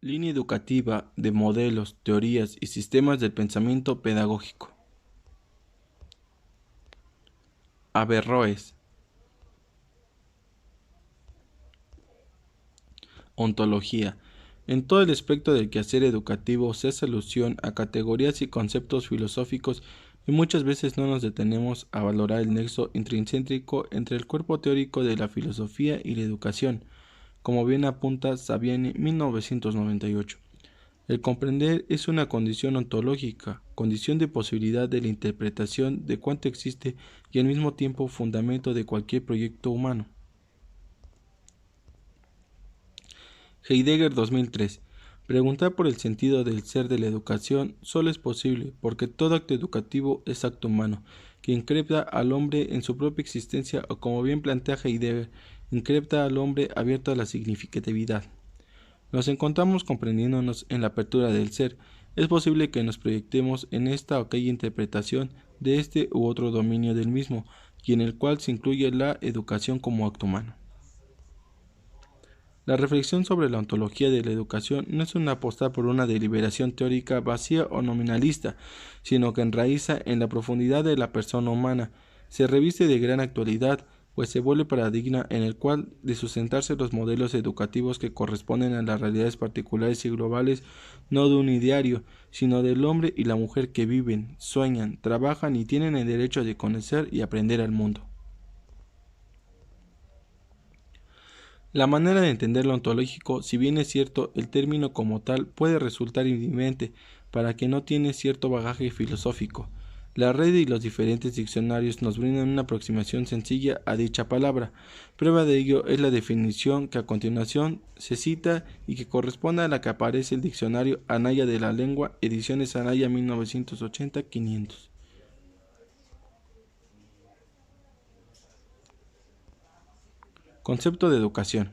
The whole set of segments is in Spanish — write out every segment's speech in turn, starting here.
Línea educativa de modelos, teorías y sistemas del pensamiento pedagógico. Averroes. Ontología. En todo el espectro del quehacer educativo se hace alusión a categorías y conceptos filosóficos y muchas veces no nos detenemos a valorar el nexo intrínseco entre el cuerpo teórico de la filosofía y la educación, como bien apunta Saviani 1998. El comprender es una condición ontológica, condición de posibilidad de la interpretación de cuanto existe y al mismo tiempo fundamento de cualquier proyecto humano. Heidegger 2003. Preguntar por el sentido del ser de la educación solo es posible porque todo acto educativo es acto humano, que increpta al hombre en su propia existencia o, como bien plantea Heidegger, increpta al hombre abierto a la significatividad. Nos encontramos comprendiéndonos en la apertura del ser. Es posible que nos proyectemos en esta o aquella interpretación de este u otro dominio del mismo, y en el cual se incluye la educación como acto humano. La reflexión sobre la ontología de la educación no es una apostar por una deliberación teórica vacía o nominalista, sino que enraiza en la profundidad de la persona humana, se reviste de gran actualidad, pues se vuelve paradigma en el cual de sustentarse los modelos educativos que corresponden a las realidades particulares y globales, no de un ideario, sino del hombre y la mujer que viven, sueñan, trabajan y tienen el derecho de conocer y aprender al mundo. La manera de entender lo ontológico, si bien es cierto, el término como tal puede resultar indiferente para quien no tiene cierto bagaje filosófico. La red y los diferentes diccionarios nos brindan una aproximación sencilla a dicha palabra. Prueba de ello es la definición que a continuación se cita y que corresponde a la que aparece en el diccionario Anaya de la Lengua, ediciones Anaya 1980-500. Concepto de educación.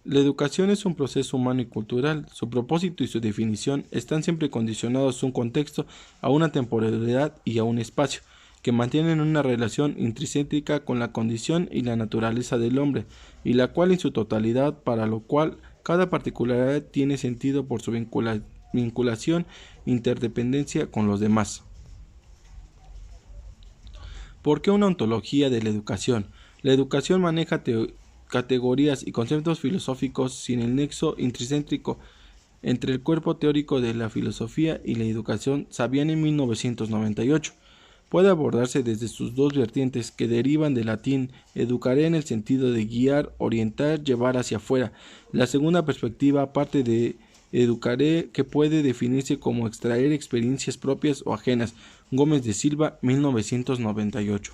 La educación es un proceso humano y cultural. Su propósito y su definición están siempre condicionados a un contexto, a una temporalidad y a un espacio, que mantienen una relación intrínseca con la condición y la naturaleza del hombre, y la cual en su totalidad, para lo cual cada particularidad tiene sentido por su vinculación e interdependencia con los demás. ¿Por qué una ontología de la educación? La educación maneja categorías y conceptos filosóficos sin el nexo intrínseco entre el cuerpo teórico de la filosofía y la educación. Saviani en 1998. Puede abordarse desde sus dos vertientes que derivan del latín educare en el sentido de guiar, orientar, llevar hacia afuera. La segunda perspectiva parte de educare, que puede definirse como extraer experiencias propias o ajenas. Gómez de Silva, 1998.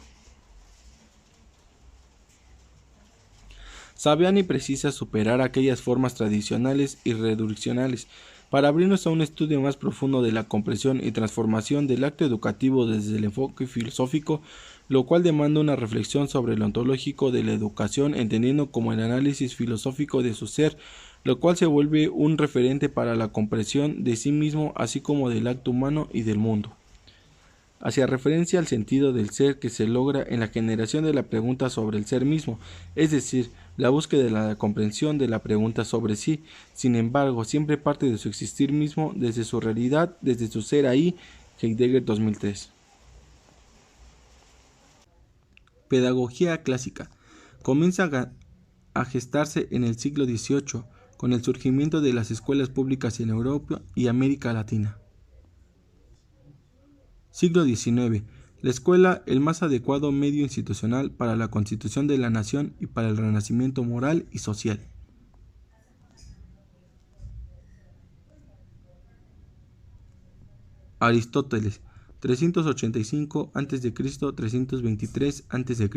Saviani precisa superar aquellas formas tradicionales y reduccionales para abrirnos a un estudio más profundo de la comprensión y transformación del acto educativo desde el enfoque filosófico, lo cual demanda una reflexión sobre lo ontológico de la educación, entendiendo como el análisis filosófico de su ser, lo cual se vuelve un referente para la comprensión de sí mismo, así como del acto humano y del mundo. Hacia referencia al sentido del ser que se logra en la generación de la pregunta sobre el ser mismo, es decir, la búsqueda de la comprensión de la pregunta sobre sí. Sin embargo, siempre parte de su existir mismo, desde su realidad, desde su ser ahí. Heidegger 2003. Pedagogía clásica. Comienza a gestarse en el siglo XVIII, con el surgimiento de las escuelas públicas en Europa y América Latina. Siglo XIX. La escuela, el más adecuado medio institucional para la constitución de la nación y para el renacimiento moral y social. Aristóteles, 385 a.C., 323 a.C.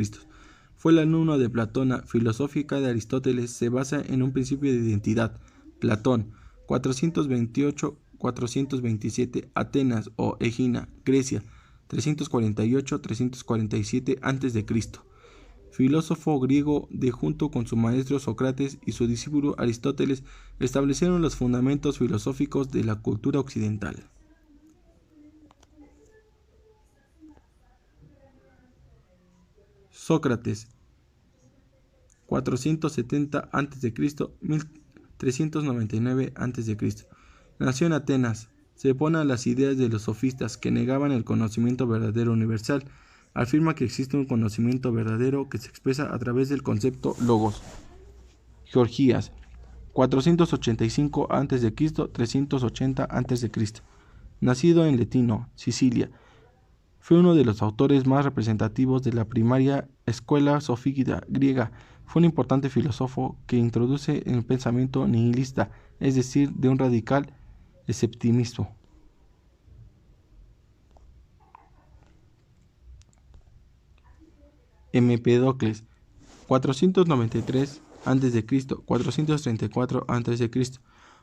Fue el alumno de Platón. Filosófica de Aristóteles se basa en un principio de identidad. Platón, 428-427, Atenas o Egina, Grecia, 348-347 a.C. Filósofo griego de junto con su maestro Sócrates y su discípulo Aristóteles establecieron los fundamentos filosóficos de la cultura occidental. Sócrates, 470 a.C., 399 a.C. Nació en Atenas. Se opone a las ideas de los sofistas que negaban el conocimiento verdadero universal. Afirma que existe un conocimiento verdadero que se expresa a través del concepto logos. Georgías, 485 a.C., 380 a.C. Nacido en Letino, Sicilia, fue uno de los autores más representativos de la primaria escuela sofista griega. Fue un importante filósofo que introduce el pensamiento nihilista, es decir, de un radical escepticismo. Empedocles, 493 a.C., 434 a.C.,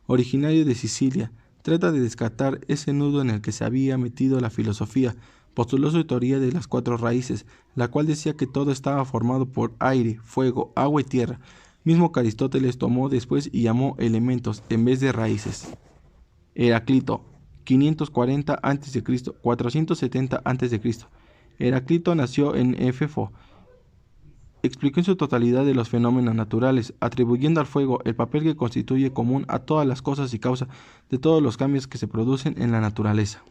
originario de Sicilia, trata de descartar ese nudo en el que se había metido la filosofía. Postuló su teoría de las 4 raíces, la cual decía que todo estaba formado por aire, fuego, agua y tierra, mismo que Aristóteles tomó después y llamó elementos en vez de raíces. Heráclito, 540 a.C., 470 a.C. Heráclito nació en Éfeso. Explicó en su totalidad de los fenómenos naturales, atribuyendo al fuego el papel que constituye común a todas las cosas y causa de todos los cambios que se producen en la naturaleza.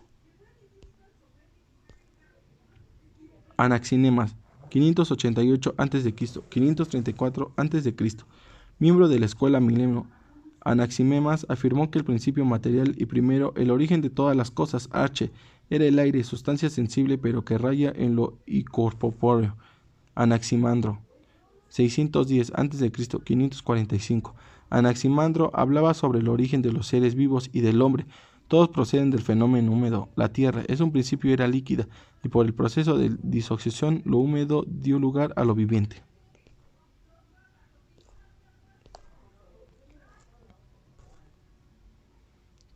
Anaximenes, 588 a.C., 534 a.C., miembro de la escuela Milenio. Anaximenes afirmó que el principio material y primero el origen de todas las cosas, H, era el aire, sustancia sensible pero que raya en lo incorpóreo. Anaximandro, 610 a.C., 545. Anaximandro hablaba sobre el origen de los seres vivos y del hombre. Todos proceden del fenómeno húmedo. La tierra en un principio era líquida y por el proceso de disociación lo húmedo dio lugar a lo viviente.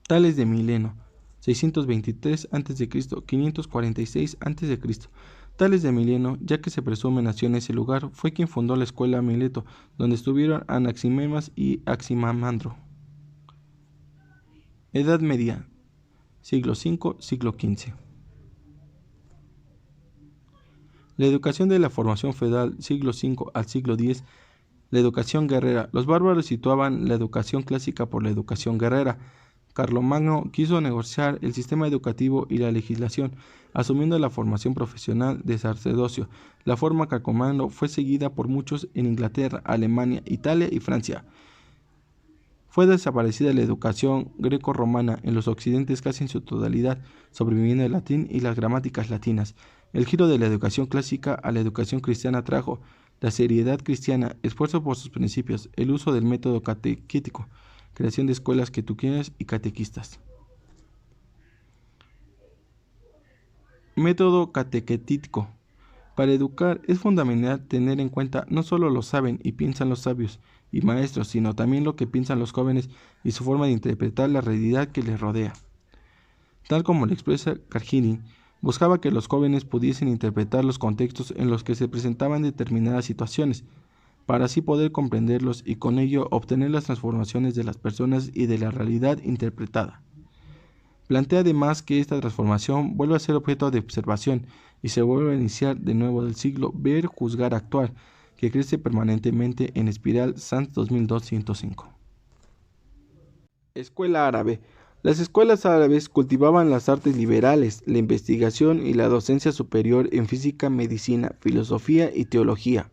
Tales de Mileno, 623 a.C., 546 a.C. Tales de Mileno, ya que se presume nació en ese lugar, fue quien fundó la escuela Mileto, donde estuvieron Anaximenes y Anaximandro. Edad Media, siglo V, siglo XV. La educación de la formación feudal, siglo V al siglo X. La educación guerrera. Los bárbaros situaban la educación clásica por la educación guerrera. Carlomagno quiso negociar el sistema educativo y la legislación, asumiendo la formación profesional de sacerdocio. La forma carlomagno fue seguida por muchos en Inglaterra, Alemania, Italia y Francia. Fue desaparecida la educación greco-romana en los occidentes casi en su totalidad, sobreviviendo el latín y las gramáticas latinas. El giro de la educación clásica a la educación cristiana trajo la seriedad cristiana, esfuerzo por sus principios, el uso del método catequético, creación de escuelas quetuquianas y catequistas. Método catequético. Para educar es fundamental tener en cuenta no solo lo saben y piensan los sabios y maestros, sino también lo que piensan los jóvenes y su forma de interpretar la realidad que les rodea. Tal como lo expresa Cargini, buscaba que los jóvenes pudiesen interpretar los contextos en los que se presentaban determinadas situaciones, para así poder comprenderlos y con ello obtener las transformaciones de las personas y de la realidad interpretada. Plantea además que esta transformación vuelve a ser objeto de observación y se vuelve a iniciar de nuevo del siglo ver, juzgar, actuar, que crece permanentemente en espiral Sanz 2205. Escuela árabe. Las escuelas árabes cultivaban las artes liberales, la investigación y la docencia superior en física, medicina, filosofía y teología.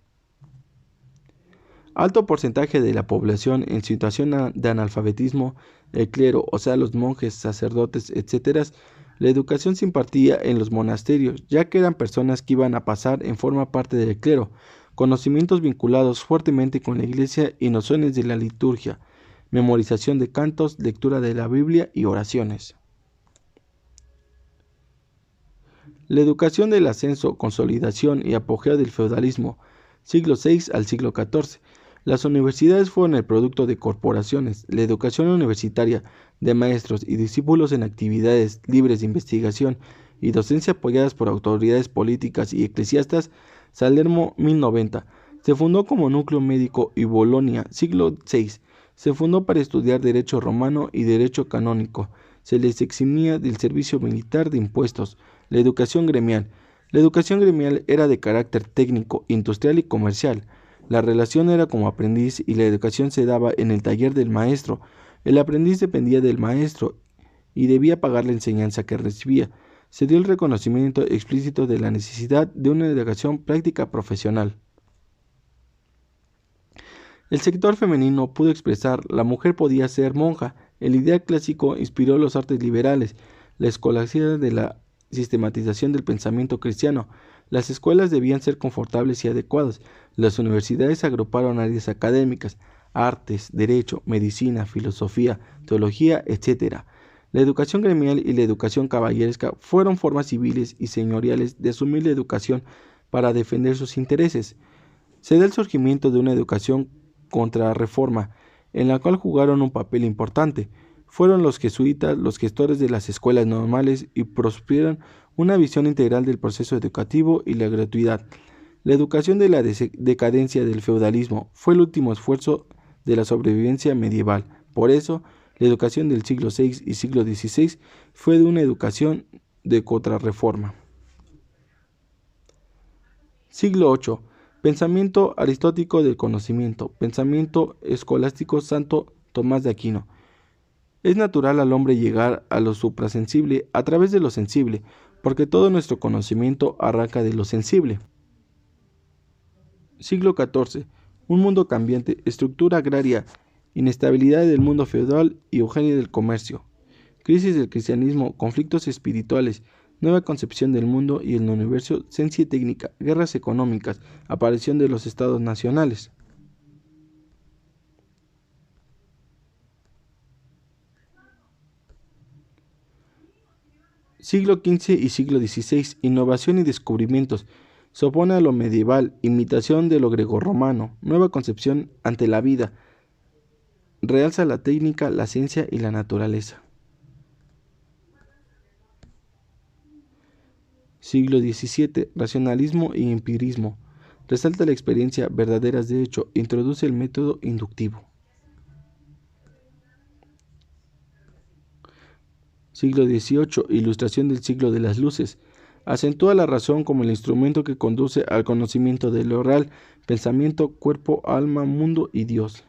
Alto porcentaje de la población en situación de analfabetismo, el clero, o sea, los monjes, sacerdotes, etc. La educación se impartía en los monasterios, ya que eran personas que iban a pasar en forma parte del clero, conocimientos vinculados fuertemente con la iglesia y nociones de la liturgia, memorización de cantos, lectura de la Biblia y oraciones. La educación del ascenso, consolidación y apogeo del feudalismo, siglo VI al siglo XIV. Las universidades fueron el producto de corporaciones. La educación universitaria de maestros y discípulos en actividades libres de investigación y docencia apoyadas por autoridades políticas y eclesiastas, Salerno 1090. Se fundó como núcleo médico y Bolonia, siglo VI. Se fundó para estudiar derecho romano y derecho canónico. Se les eximía del servicio militar de impuestos. La educación gremial. La educación gremial era de carácter técnico, industrial y comercial. La relación era como aprendiz y la educación se daba en el taller del maestro. El aprendiz dependía del maestro y debía pagar la enseñanza que recibía. Se dio el reconocimiento explícito de la necesidad de una educación práctica profesional. El sector femenino pudo expresar: la mujer podía ser monja. El ideal clásico inspiró los artes liberales, la escolastía de la sistematización del pensamiento cristiano. Las escuelas debían ser confortables y adecuadas. Las universidades agruparon áreas académicas: artes, derecho, medicina, filosofía, teología, etc. La educación gremial y la educación caballeresca fueron formas civiles y señoriales de asumir la educación para defender sus intereses. Se da el surgimiento de una educación contrarreforma, en la cual jugaron un papel importante. Fueron los jesuitas los gestores de las escuelas normales y propusieron una visión integral del proceso educativo y la gratuidad. La educación de la decadencia del feudalismo fue el último esfuerzo de la sobrevivencia medieval. Por eso, la educación del siglo VI y siglo XVI fue de una educación de contrarreforma. Siglo VIII. Pensamiento aristotélico del conocimiento. Pensamiento escolástico Santo Tomás de Aquino. Es natural al hombre llegar a lo suprasensible a través de lo sensible, porque todo nuestro conocimiento arranca de lo sensible. Siglo XIV. Un mundo cambiante, estructura agraria, inestabilidad del mundo feudal y eugenio del comercio. Crisis del cristianismo, conflictos espirituales, nueva concepción del mundo y el universo, ciencia y técnica, guerras económicas, aparición de los estados nacionales. Siglo XV y siglo XVI. Innovación y descubrimientos. Se opone a lo medieval, imitación de lo grecorromano, nueva concepción ante la vida. Realza la técnica, la ciencia y la naturaleza. Siglo XVII. Racionalismo y empirismo. Resalta la experiencia verdaderas de hecho, introduce el método inductivo. Siglo XVIII. Ilustración del siglo de las luces. Acentúa la razón como el instrumento que conduce al conocimiento de lo real, pensamiento, cuerpo, alma, mundo y Dios.